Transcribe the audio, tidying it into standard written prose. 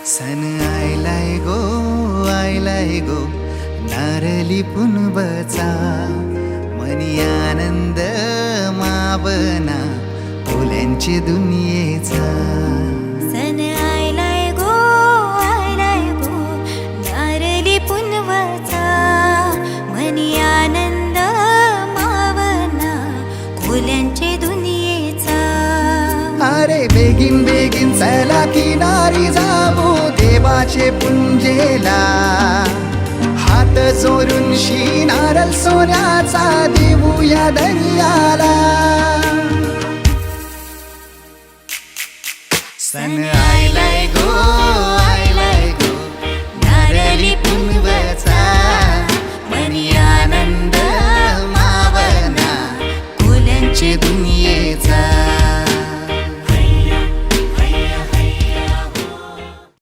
सन आयलाय गो नारली पुनवचा मनी आनंद मावना फुल्यांची दुनियेचा. सन आयलाय गो नारली पुनवचा मनी आनंद मावना फुल्यांचे दुनियेचा. अरे बेगीन बेगीन चला किनारी जाऊ देवाचे पुंजेला, हात जोडून नारळ सोन्याचा देऊया दर्याला. सन